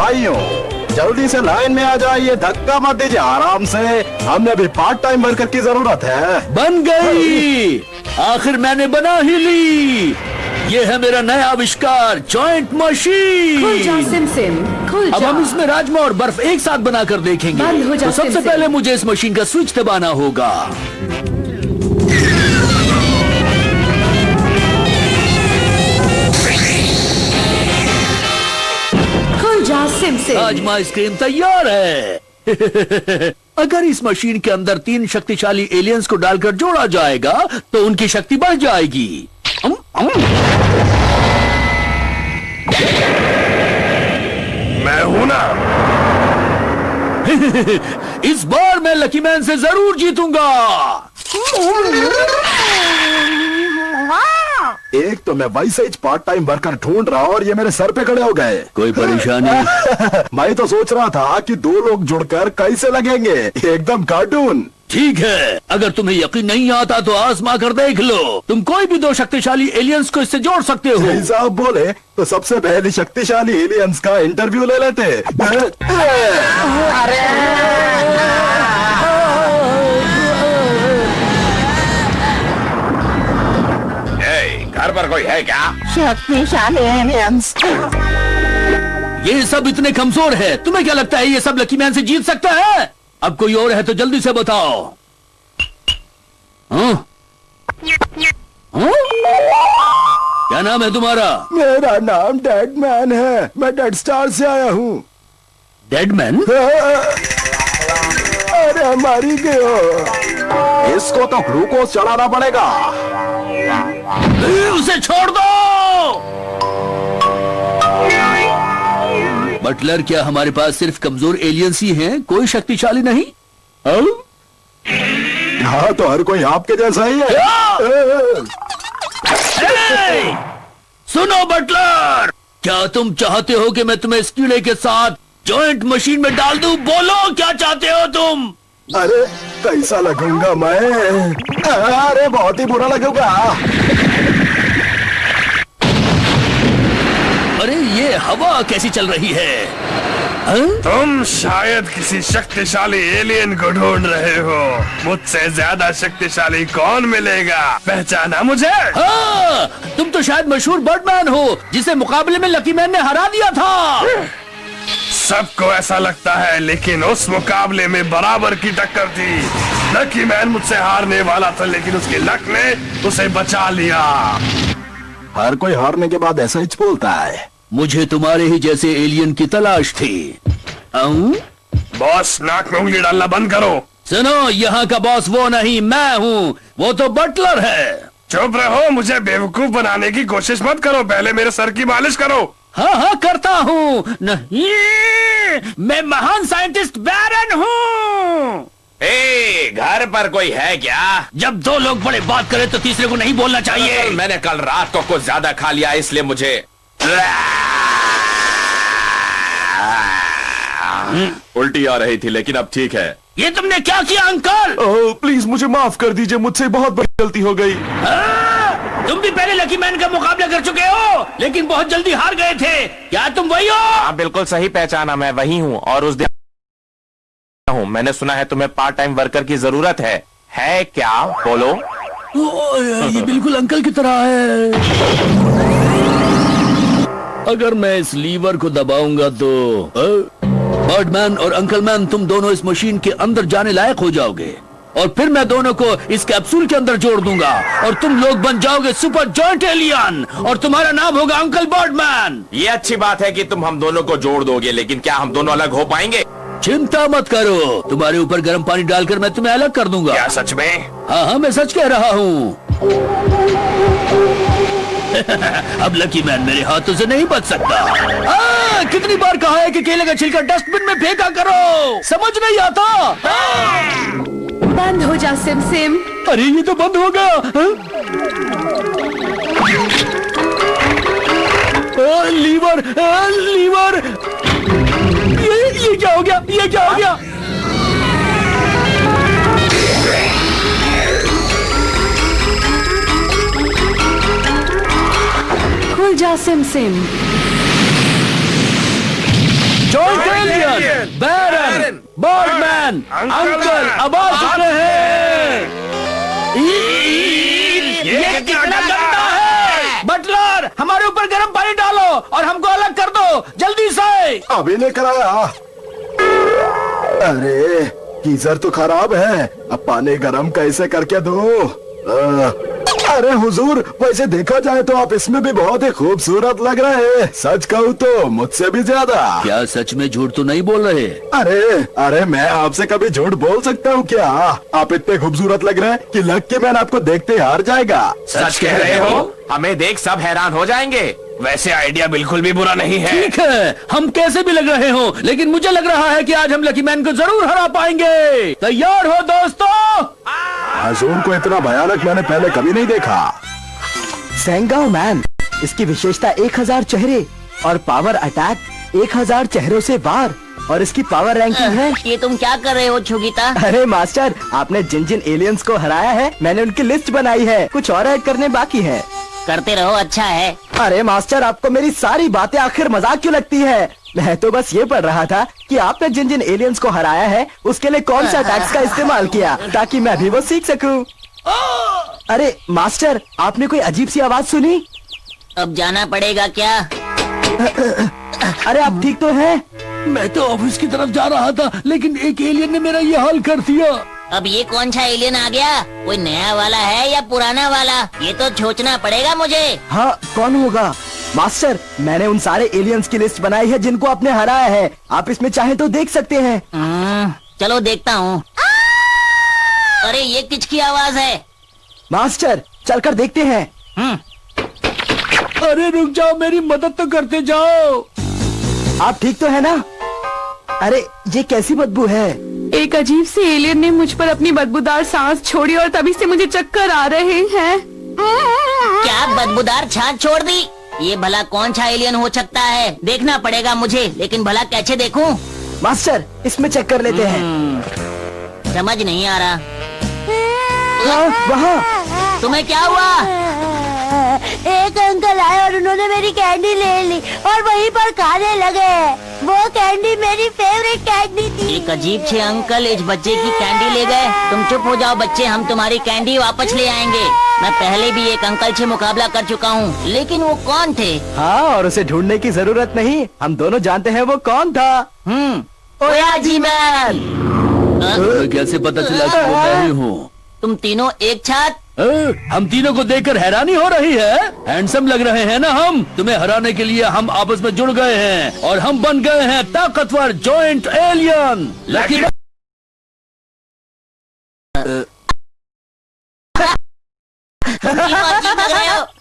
भाइयों, जल्दी से लाइन में आ जाइए, धक्का मत दीजिए, आराम से। हमें अभी पार्ट टाइम वर्कर की जरूरत है। बन गई, आखिर मैंने बना ही ली। ये है मेरा नया आविष्कार, जॉइंट मशीन। खुल जा सिम सिम, खुल जा। अब हम इसमें राजमा और बर्फ एक साथ बनाकर देखेंगे। बंद हो जा तो सबसे सिम सिम। पहले मुझे इस मशीन का स्विच दबाना होगा। खुल जा सिम सिम। राजमा आइसक्रीम तैयार है। अगर इस मशीन के अंदर 3 शक्तिशाली एलियंस को डालकर जोड़ा जाएगा तो उनकी शक्ति बढ़ जाएगी। मैं हूं ना। इस बार मैं लकी मैन से जरूर जीतूंगा। एक तो मैं वैसे ही पार्ट टाइम वर्कर ढूंढ रहा और ये मेरे सर पे खड़े हो गए। कोई परेशानी? मैं तो सोच रहा था कि 2 लोग जुड़कर कैसे लगेंगे, एकदम कार्टून। ठीक है, अगर तुम्हें यकीन नहीं आता तो आजमा कर देख लो। तुम कोई भी 2 शक्तिशाली एलियंस को इससे जोड़ सकते हो। जैसा आप बोले तो सबसे पहले शक्तिशाली एलियंस का इंटरव्यू ले लेते। घर पर कोई है क्या? शक्तिशाली एलियंस। ये सब इतने कमजोर है, तुम्हें क्या लगता है ये सब लकी मैन से जीत सकता है? अब कोई और है तो जल्दी से बताओ। हाँ? हाँ? क्या नाम है तुम्हारा? मेरा नाम डेड मैन है, मैं डेड स्टार से आया हूँ। Dead man? अरे मरी गयो। इसको तो ग्लूकोज चढ़ाना पड़ेगा। उसे छोड़ दो। बटलर, क्या हमारे पास सिर्फ कमजोर एलियंस ही हैं, कोई शक्तिशाली नहीं? हाँ तो हर कोई आपके जैसा ही है। हे! सुनो बटलर, क्या तुम चाहते हो कि मैं तुम्हें इस कीड़े के साथ जॉइंट मशीन में डाल दूं? बोलो क्या चाहते हो तुम? अरे कैसा लगूंगा मैं? अरे बहुत ही बुरा लगूंगा। अरे ये हवा कैसी चल रही है? तुम शायद किसी शक्तिशाली एलियन को ढूंढ रहे हो। मुझसे ज्यादा शक्तिशाली कौन मिलेगा? पहचाना मुझे? हाँ, तुम तो शायद मशहूर बर्डमैन हो जिसे मुकाबले में लकी मैन ने हरा दिया था। सबको ऐसा लगता है, लेकिन उस मुकाबले में बराबर की टक्कर थी। लकी मैन मुझसे हारने वाला था, लेकिन उसकी लक ने उसे बचा लिया। हर कोई हारने के बाद ऐसा ही बोलता है। मुझे तुम्हारे ही जैसे एलियन की तलाश थी। बॉस, नाक में उंगली डालना बंद करो। सुनो, यहाँ का बॉस वो नहीं, मैं हूँ। वो तो बटलर है। चुप रहो, मुझे बेवकूफ बनाने की कोशिश मत करो। पहले मेरे सर की मालिश करो। हाँ हाँ करता हूँ। नहीं, मैं महान साइंटिस्ट बैरन हूँ। घर पर कोई है क्या? जब 2 लोग बड़े बात करें तो तीसरे को नहीं बोलना चाहिए। मैंने कल रात को कुछ ज्यादा खा लिया, इसलिए मुझे उल्टी आ रही थी, लेकिन अब ठीक है। ये तुमने क्या किया अंकल? प्लीज मुझे माफ कर दीजिए, मुझसे बहुत बड़ी गलती हो गई। तुम भी पहले लकी मैन का मुकाबला कर चुके हो, लेकिन बहुत जल्दी हार गए थे। क्या तुम वही हो? आप बिल्कुल सही पहचाना, मैं वही हूँ। और उस दिन हूँ। मैंने सुना है तुम्हें पार्ट टाइम वर्कर की जरूरत है क्या? बोलो। ये बिल्कुल अंकल की तरह है। अगर मैं इस लीवर को दबाऊंगा तो बर्डमैन और अंकल मैन, तुम दोनों इस मशीन के अंदर जाने लायक हो जाओगे। और फिर मैं दोनों को इस कैप्सूल के अंदर जोड़ दूंगा और तुम लोग बन जाओगे सुपर जॉइंट एलियन और तुम्हारा नाम होगा अंकल बर्डमैन। ये अच्छी बात है कि तुम हम दोनों को जोड़ दोगे, लेकिन क्या हम दोनों अलग हो पाएंगे? चिंता मत करो, तुम्हारे ऊपर गर्म पानी डालकर मैं तुम्हें अलग कर दूंगा। क्या सच में? हाँ हाँ, मैं सच कह रहा हूँ। अब लकी मैन मेरे हाथों से नहीं बच सकता। कितनी बार कहा है कि केले का छिलका डस्टबिन में फेंका करो, समझ नहीं आता। बंद हो जा सिम सिम। अरे ये तो बंद हो गया। Lever, lever. ये क्या हो गया? ये क्या हो गया? खुल जा सिम सिम। जॉइंट बैरन, बर्डमैन, अंकल अब आ चुके हैं। ये कितना गंदा है। बटलर, हमारे ऊपर गर्म पानी डालो और हमको अलग कर दो जल्दी से। अभी लेकर आया। अरे गीजर तो खराब है, अब पानी गरम कैसे करके दो? अरे हुजूर, वैसे देखा जाए तो आप इसमें भी बहुत ही खूबसूरत लग रहे हैं। सच कहूँ तो मुझसे भी ज्यादा। क्या सच में झूठ तो नहीं बोल रहे? अरे मैं आपसे कभी झूठ बोल सकता हूँ क्या? आप इतने खूबसूरत लग रहे हैं कि लकी मैन आपको देखते ही हार जाएगा। सच कह रहे हो? हमें देख सब हैरान हो जाएंगे। वैसे आइडिया बिल्कुल भी बुरा नहीं है। ठीक है, हम कैसे भी लग रहे हो, लेकिन मुझे लग रहा है कि आज हम लकी मैन को जरूर हरा पाएंगे। तैयार हो दोस्तों? हजूर को इतना भयानक मैंने पहले कभी नहीं देखा। सेंगाओ मैन, इसकी विशेषता 1000 चेहरे और पावर अटैक 1000 चेहरों से बार, और इसकी पावर रैंकिंग है। ये तुम क्या कर रहे हो छोगिता? अरे मास्टर, आपने जिन जिन एलियंस को हराया है मैंने उनकी लिस्ट बनाई है, कुछ और ऐड करने बाकी है। करते रहो, अच्छा है। अरे मास्टर, आपको मेरी सारी बातें आखिर मजाक क्यों लगती है? मैं तो बस ये पढ़ रहा था कि आपने जिन जिन एलियंस को हराया है उसके लिए कौन सा अटैक्स का इस्तेमाल किया, ताकि मैं भी वो सीख सकूं। अरे मास्टर, आपने कोई अजीब सी आवाज सुनी? अब जाना पड़ेगा क्या? अरे आप ठीक तो हैं? मैं तो ऑफिस की तरफ जा रहा था, लेकिन एक एलियन ने मेरा ये हाल कर दिया। अब ये कौन सा एलियन आ गया? कोई नया वाला है या पुराना वाला? ये तो सोचना पड़ेगा मुझे। हाँ, कौन होगा? मास्टर, मैंने उन सारे एलियंस की लिस्ट बनाई है जिनको आपने हराया है। आप इसमें चाहे तो देख सकते हैं। चलो देखता हूँ। अरे ये किसकी आवाज है? मास्टर, चलकर देखते हैं। अरे रुक जाओ, मेरी मदद तो करते जाओ। आप ठीक तो है ना? अरे ये कैसी बदबू है? एक अजीब से एलियन ने मुझ पर अपनी बदबूदार सांस छोड़ी और तभी से मुझे चक्कर आ रहे हैं। क्या बदबूदार छाछ छोड़ दी? ये भला कौन सा एलियन हो सकता है? देखना पड़ेगा मुझे, लेकिन भला कैसे देखूं? मास्टर, इसमें चेक कर लेते हैं। समझ नहीं आ रहा। वहाँ तुम्हें क्या हुआ? एक अंकल आए और उन्होंने मेरी कैंडी ले ली और वहीं पर खाने लगे। वो कैंडी मेरी फेवरेट कैंडी थी। एक अजीब से अंकल इस बच्चे की कैंडी ले गए। तुम चुप हो जाओ बच्चे, हम तुम्हारी कैंडी वापस ले आएंगे। मैं पहले भी एक अंकल से मुकाबला कर चुका हूँ, लेकिन वो कौन थे? हाँ, और उसे ढूंढने की जरूरत नहीं, हम दोनों जानते हैं वो कौन था। ओया जी मैन। तुम्हें कैसे पता चला कि वो मैं ही हूँ? तुम तीनों एक साथ? हम तीनों को देखकर हैरानी हो रही है। हैंडसम लग रहे हैं ना हम? तुम्हें हराने के लिए हम आपस में जुड़ गए हैं और हम बन गए हैं ताकतवर जॉइंट एलियन। लकी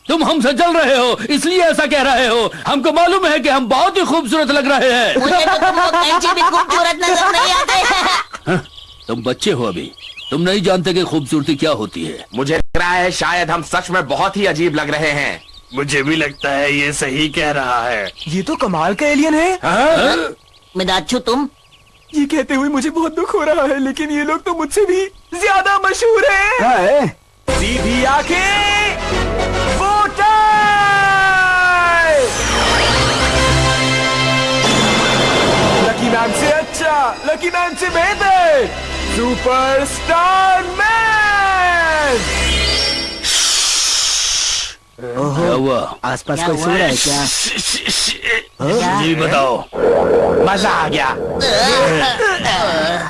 तुम हमसे जल रहे हो, इसलिए ऐसा कह रहे हो। हमको मालूम है कि हम बहुत ही खूबसूरत लग रहे हैं। मुझे तो तुम लोग कैंची भी खूबसूरत नजर नहीं आते। तुम बच्चे हो अभी, तुम नहीं जानते कि खूबसूरती क्या होती है। मुझे लग रहा है शायद हम सच में बहुत ही अजीब लग रहे हैं। मुझे भी लगता है ये सही कह रहा है। ये तो कमाल का एलियन है। मिदाच्छू तुम? ये कहते हुए मुझे बहुत दुख हो रहा है, लेकिन ये लोग तो मुझसे भी ज्यादा मशहूर हैं। सीधी आंखें, वो टाइम! लकी मैन से अच्छा, लकी मैन से बेहतर, सुपरस्टार मैन! क्या हुआ? आसपास क्या कोई हुआ? सो रहा है क्या? जी बताओ। मजा आ गया।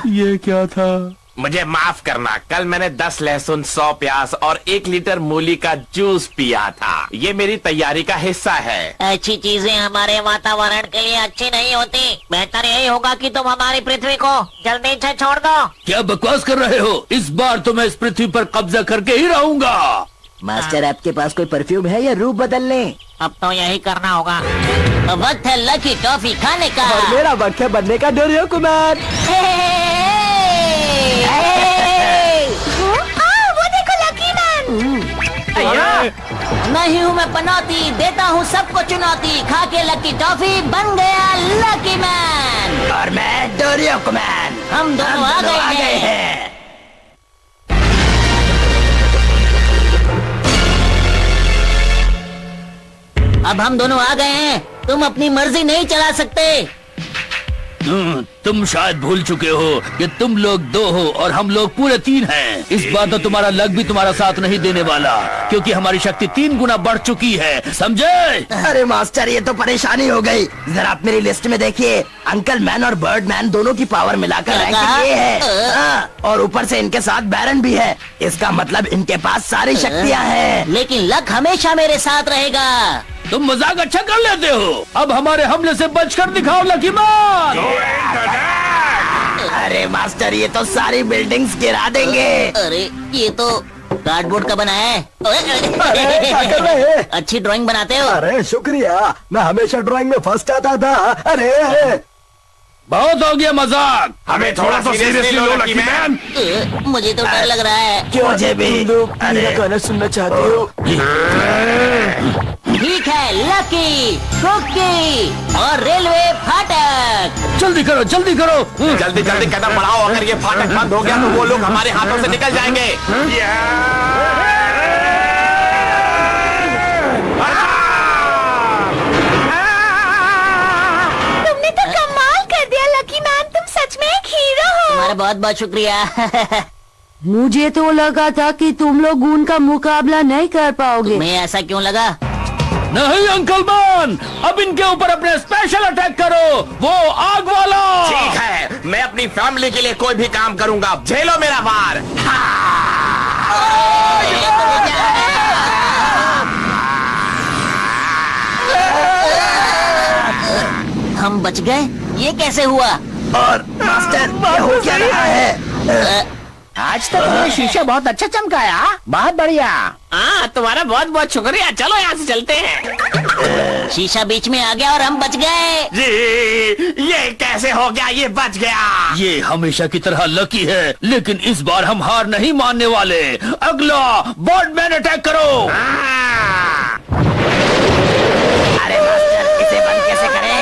ये क्या था? मुझे माफ करना, कल मैंने 10 लहसुन, 100 प्याज और 1 लीटर मूली का जूस पिया था। ये मेरी तैयारी का हिस्सा है। अच्छी चीजें हमारे वातावरण के लिए अच्छी नहीं होती। बेहतर यही होगा कि तुम हमारी पृथ्वी को जल्दी से छोड़ दो। क्या बकवास कर रहे हो? इस बार तो मैं इस पृथ्वी पर कब्जा करके ही रहूंगा। मास्टर, आपके पास कोई परफ्यूम है या रूप बदल लें? अब तो यही करना होगा। अब वक्त है लकी टॉफी खाने का। और मेरा वक्त है बनने का डोरियो कुमार। वो देखो लकी मैन। नहीं हूँ मैं पनौती, देता हूँ सबको चुनौती। खा के लकी टॉफी बन गया लकी मैन। और मैं डोरियो कुमार। हम दोनों आ गए हैं। अब हम दोनों आ गए हैं। तुम अपनी मर्जी नहीं चला सकते। तुम शायद भूल चुके हो कि तुम लोग 2 हो और हम लोग पूरे 3 हैं। इस बार तो तुम्हारा लक भी तुम्हारा साथ नहीं देने वाला, क्योंकि हमारी शक्ति 3 गुना बढ़ चुकी है, समझे? अरे मास्टर, ये तो परेशानी हो गई। जरा आप मेरी लिस्ट में देखिए, अंकल मैन और बर्ड मैन दोनों की पावर मिलाकर रैंकिंग ये है। हाँ, और ऊपर से इनके साथ बैरन भी है। इसका मतलब इनके पास सारी शक्तियाँ हैं। लेकिन लक हमेशा मेरे साथ रहेगा। तुम मजाक अच्छा कर लेते हो। अब हमारे हमले से बचकर दिखाओ लकी मैन। अरे मास्टर, ये तो सारी बिल्डिंग्स गिरा देंगे। अरे ये तो कार्डबोर्ड का बना है। अरे क्या कर रहे हैं? अच्छी ड्राइंग बनाते हो। अरे शुक्रिया, मैं हमेशा ड्राइंग में फर्स्ट आता था। अरे बहुत हो गया मजाक। हमें थोड़ा सा सीरियसली लो लकी मैन। मुझे तो डर लग रहा है। क्यों जेबी, तुम लोग मेरा गाना सुनना चाहते हो? ठीक है, लकी, कुकी और रेलवे फाटक। जल्दी करो, जल्दी करो। जल्दी जल्दी कदम बढ़ाओ, अगर ये फाटक बंद हो गया तो वो लोग हमारे हाथों से निकल जाएंगे। तुमने तो कमाल कर दिया लकी मैन, तुम सच में एक हीरो हो। तुम्हारा बहुत बहुत शुक्रिया। मुझे तो लगा था कि तुम लोग उनका मुकाबला नहीं कर पाओगे। तुम्हें ऐसा क्यों लगा? नहीं अंकल मैन, अब इनके ऊपर अपने स्पेशल अटैक करो, वो आग वाला। ठीक है, मैं अपनी फैमिली के लिए कोई भी काम करूंगा। झेलो मेरा वार। हम बच गए, ये कैसे हुआ? और मास्टर, ये हो क्या रहा है? आज तक मेरा शीशा बहुत अच्छा चमकाया। बहुत बढ़िया। हाँ, तुम्हारा बहुत बहुत शुक्रिया। चलो यहाँ से चलते हैं। शीशा बीच में आ गया और हम बच गए। जी, ये कैसे हो गया? ये बच गया। ये हमेशा की तरह लकी है, लेकिन इस बार हम हार नहीं मानने वाले। अगला बर्डमैन अटैक करो। अरे मास्टर, इसे बंद कैसे करें?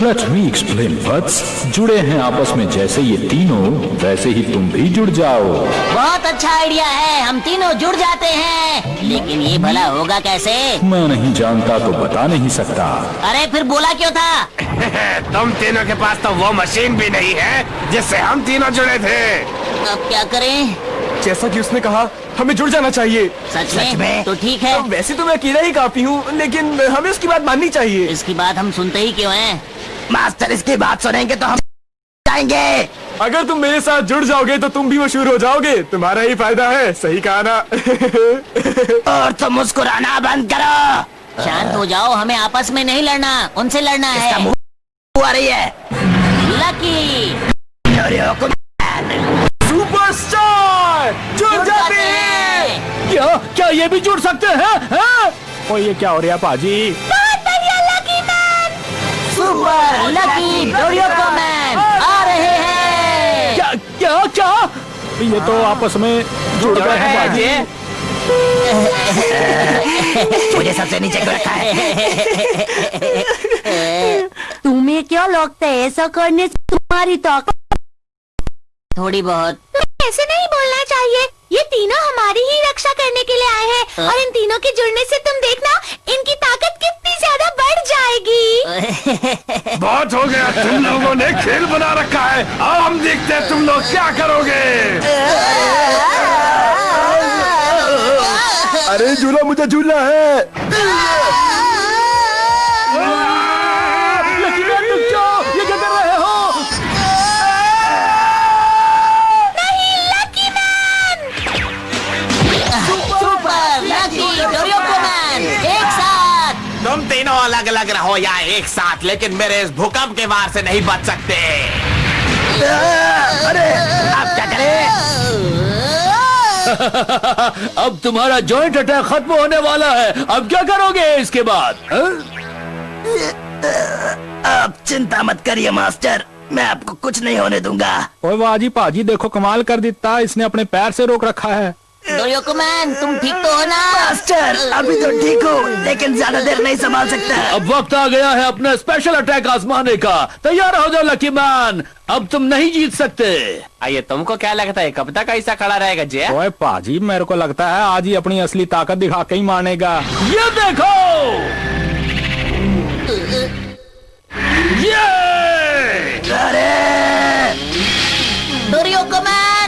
Let me explain वत्स। जुड़े हैं आपस में जैसे ये तीनों, वैसे ही तुम भी जुड़ जाओ। बहुत अच्छा आइडिया है, हम तीनों जुड़ जाते हैं। लेकिन ये भला होगा कैसे? मैं नहीं जानता तो बता नहीं सकता। अरे फिर बोला क्यों था? तुम तीनों के पास तो वो मशीन भी नहीं है जिससे हम तीनों जुड़े थे। अब क्या करें? जैसा कि उसने कहा, हमें जुड़ जाना चाहिए। सच में? तो ठीक है। वैसे तो मैं अकेला ही काफी हूँ, लेकिन हमें उसकी बात माननी चाहिए। इसकी बात हम सुनते ही क्यों हैं? मास्टर, इसकी बात सुनेंगे तो हम जाएंगे। अगर तुम मेरे साथ जुड़ जाओगे तो तुम भी मशहूर हो जाओगे। तुम्हारा ही फायदा है, सही कहा ना? और तुम मुस्कुराना बंद करो। शांत हो जाओ, हमें आपस में नहीं लड़ना, उनसे लड़ना है। मुंह आ रही है। लकी सुपरस्टार जुड़ जाते हैं। क्या क्या ये भी जुड़ सकते हैं? ओ, ये क्या हो रहा है पाजी? सुपर लकी डोरियोको मैन आ रहे हैं। क्या क्या क्या? ये तो आपस में जुड़ गए हैं पाजी। मुझे सबसे नीचे क्यों रखा है? तुम्हें क्या लगता है ऐसा करने से तुम्हारी ताकत? थोड़ी बहुत। ऐसे नहीं बोलना चाहिए, ये तीनों हमारी ही रक्षा करने के लिए आए हैं। और इन तीनों के जुड़ने से तुम देखना, इनकी ताकत कितनी ज्यादा बढ़ जाएगी। बहुत हो गया, तुम लोगों ने खेल बना रखा है। अब हम देखते हैं तुम लोग क्या करोगे। अरे झूला, मुझे झूलना है। लकी मैन, तुम क्या ये क्या कर रहे हो? सुपर लकी डोरियोको मैन एक साथ। तुम तीनों अलग अलग रहो या एक साथ, लेकिन मेरे इस भूकंप के वार से नहीं बच सकते। अरे अब क्या करें? अब तुम्हारा जॉइंट अटैक खत्म होने वाला है। अब क्या करोगे इसके बाद? अब चिंता मत करिए मास्टर, मैं आपको कुछ नहीं होने दूंगा। ओए वाह जी पाजी, देखो कमाल कर देता, इसने अपने पैर से रोक रखा है। डोरियोको मैन, तुम ठीक तो हो ना? मास्टर, अभी तो ठीक हूँ, लेकिन ज्यादा देर नहीं संभाल सकता। अब वक्त आ गया है अपना स्पेशल अटैक आजमाने का। तैयार हो जाओ लकी मैन, अब तुम नहीं जीत सकते। आइए, तुमको क्या लगता है कब तक ऐसा खड़ा रहेगा जे? ओए पाजी, मेरे को लगता है आज ही अपनी असली ताकत दिखा के ही मानेगा। ये देखो, ये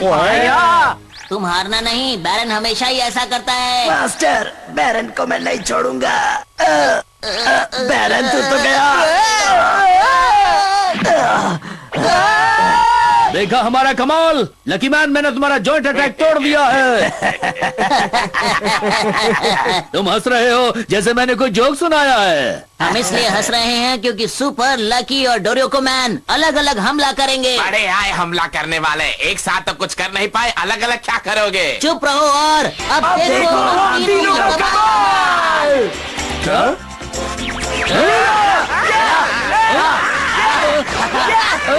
बैरन। तुम हारना नहीं, बैरन हमेशा ही ऐसा करता है। मास्टर, बैरन को मैं नहीं छोड़ूंगा। बैरन तू तो गया। देखा हमारा कमाल। लकी मैन, मैंने तुम्हारा जॉइंट अटैक तोड़ दिया है। तुम हंस रहे हो जैसे मैंने कोई जोक सुनाया है। हम इसलिए हंस रहे हैं क्योंकि सुपर, लकी और डोरियोको मैन अलग अलग हमला करेंगे। बड़े आए हमला करने वाले, एक साथ तो कुछ कर नहीं पाए, अलग अलग क्या करोगे? चुप रहो और अब देखो तीनों का कमाल।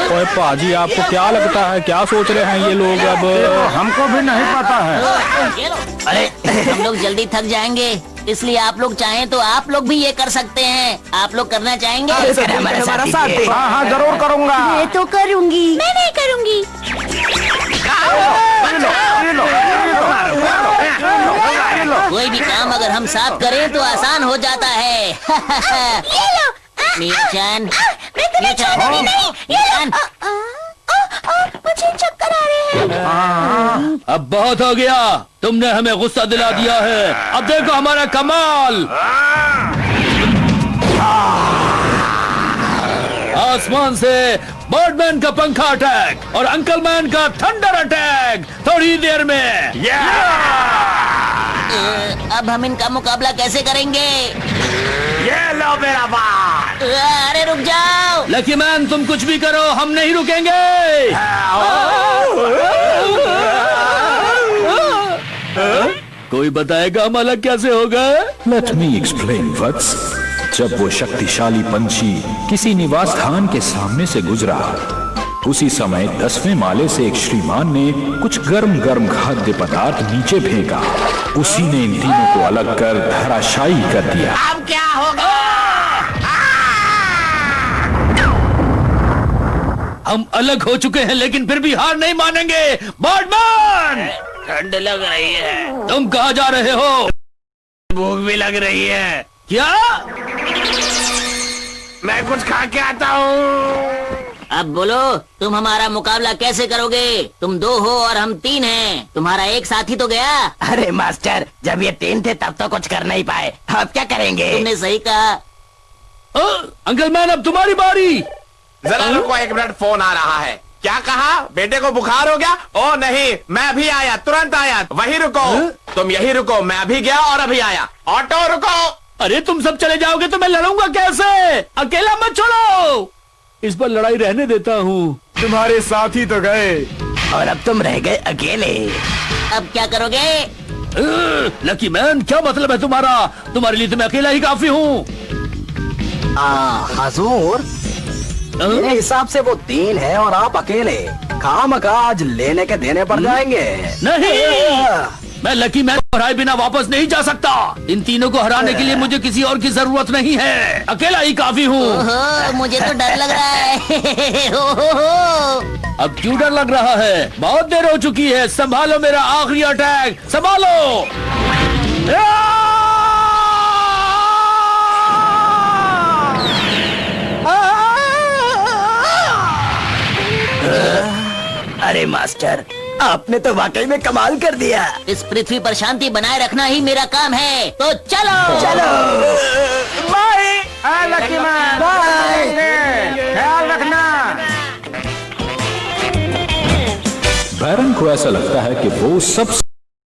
ओए पाजी, आपको क्या लगता है, क्या सोच रहे हैं ये लोग? अब हमको भी नहीं पता है। अरे हम लोग जल्दी थक जाएंगे, इसलिए आप लोग चाहें तो आप लोग भी ये कर सकते हैं। आप लोग करना चाहेंगे? हमारा साथ दे। हाँ हाँ जरूर करूँगा। मैं तो करूंगी। मैं नहीं करूंगी। कोई भी काम अगर हम साथ करें तो आसान हो जाता है। ये लो। मिया-चान, मैं तुम्हें छोड़ूंगी नहीं। ये लो। मुझे चक्कर आ रहे हैं। अब बहुत हो गया, तुमने हमें गुस्सा दिला दिया है। अब देखो हमारा कमाल। आसमान से बर्डमैन का पंखा अटैक और अंकल मैन का थंडर अटैक थोड़ी देर में। अब हम इनका मुकाबला कैसे करेंगे? ये लो मेरा बात। अरे रुक जाओ। लकी मैन, तुम कुछ भी करो, हम नहीं रुकेंगे। कोई बताएगा हम अलग कैसे हो गए? लेट मी एक्सप्लेन वत्स। जब वो शक्तिशाली पंछी किसी निवास स्थान के सामने से गुजरा, उसी समय 10वें माले से एक श्रीमान ने कुछ गर्म गर्म खाद्य पदार्थ नीचे फेंका। उसी ने इन तीनों को अलग कर धराशायी कर दिया। अब क्या होगा? हम अलग हो चुके हैं लेकिन फिर भी हार नहीं मानेंगे। बर्डमैन, ठंड लग रही है। तुम कहाँ जा रहे हो? भूख भी लग रही है। क्या? मैं कुछ खा के आता हूँ। अब बोलो, तुम हमारा मुकाबला कैसे करोगे? तुम 2 हो और हम 3 हैं। तुम्हारा एक साथी तो गया। अरे मास्टर, जब ये 3 थे तब तो कुछ कर नहीं पाए, अब क्या करेंगे? तुमने सही कहा। अंकल मैन, अब तुम्हारी बारी। जरा रुको, 1 मिनट, फोन आ रहा है। क्या कहा? बेटे को बुखार हो गया? ओ नहीं, मैं अभी आया, तुरंत आया। वहीं रुको। तुम यहीं रुको, मैं अभी गया और अभी आया। ऑटो रुको। अरे तुम सब चले जाओगे तो मैं लड़ूंगा कैसे? अकेला मत छोड़ो। इस पर लड़ाई रहने देता हूँ। तुम्हारे साथी तो गए और अब तुम रह गए अकेले। अब क्या करोगे? लकी मैन, क्या मतलब है तुम्हारा? तुम्हारे लिए तो मैं अकेला ही काफी हूँ। हजूर, मेरे हिसाब से वो 3 है और आप अकेले। खामखा आज लेने के देने पड़ जाएंगे। नहीं, मैं लकी मैन को हराए बिना वापस नहीं जा सकता। इन तीनों को हराने के लिए मुझे किसी और की जरूरत नहीं है, अकेला ही काफी हूँ। मुझे तो डर लग रहा है। अब क्यों डर लग रहा है? बहुत देर हो चुकी है। संभालो मेरा आखिरी अटैक, संभालो। अरे मास्टर, आपने तो वाकई में कमाल कर दिया। इस पृथ्वी पर शांति बनाए रखना ही मेरा काम है, तो चलो चलो। बाय लकी मैन, बाय, ख्याल रखना। बैरन को ऐसा लगता है कि वो सब